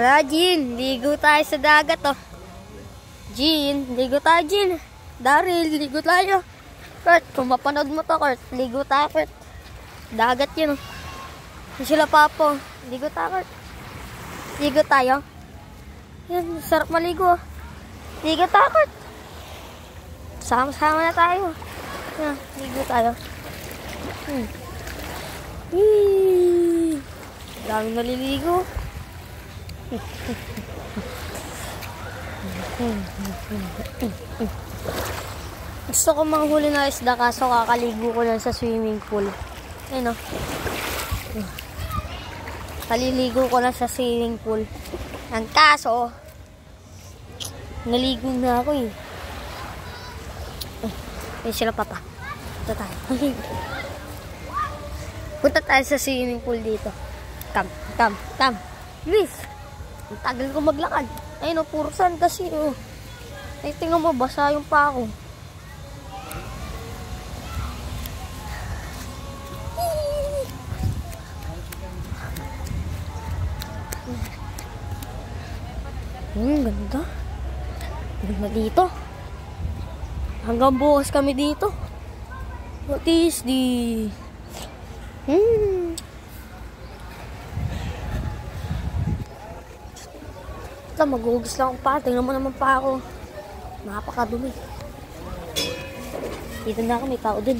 Wala, Jin. Ligo tayo sa dagat, oh. Jin, ligo tayo, Jin. Daryl, ligo tayo. Kurt, kung mapanood mo to, Kurt, ligo tayo, Kurt. Dagat yun, oh. Yung sila Papo. Ligo tayo, Kurt. Ligo tayo. Yan, sarap maligo, oh. Ligo tayo, Kurt. Sama-sama na tayo. Yan, ligo tayo. Daming naliligo. Gusto ko manghuli na isda kaso kakaligo ko lang sa swimming pool. Ayun, o. Kaliligo ko lang sa swimming pool. Ang kaso, naligo na ako eh. Ayun sila Papa. Punta tayo. Punta tayo sa swimming pool dito. Come. Please. Ang tagal ko maglakad. Ayun o, puro sand kasi o. Ay, tingnan mo, basa yung pa ako. Ganda. Ganda dito. Hanggang bukas kami dito. What is this? Ito, maghugas lang ako pa. Tingnan mo naman pa ako. Napakadumi. Dito na ako, may tao din.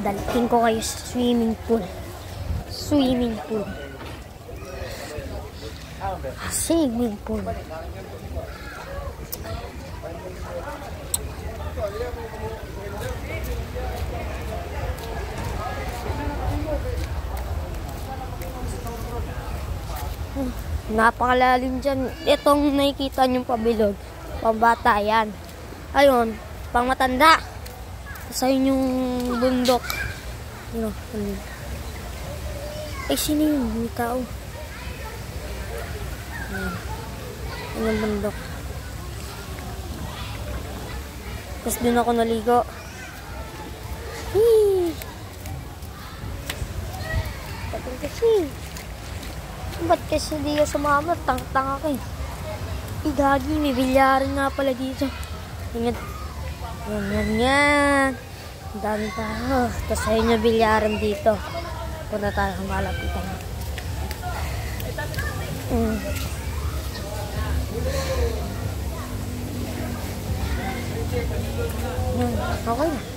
Dalating ko kayo sa swimming pool. Swimming pool. Swimming pool. Napakalalim dyan. Itong nakikita niyong pabilog, pambata yan. Ayun, pang matanda. Sa yung bundok. Ano? Ay, sino yun? May tao. Ano yung bundok? Tapos dun ako naligo. Ba't kasi? Ba't kasi di ka sumama? Tanga-tanga ka eh. Gagi, may bilyarin nga pala dito. Tingnan. Yan. Ang dami tao. Tapos ayun yung bilyaran dito. Punta tayo kung malapitan. Okay na.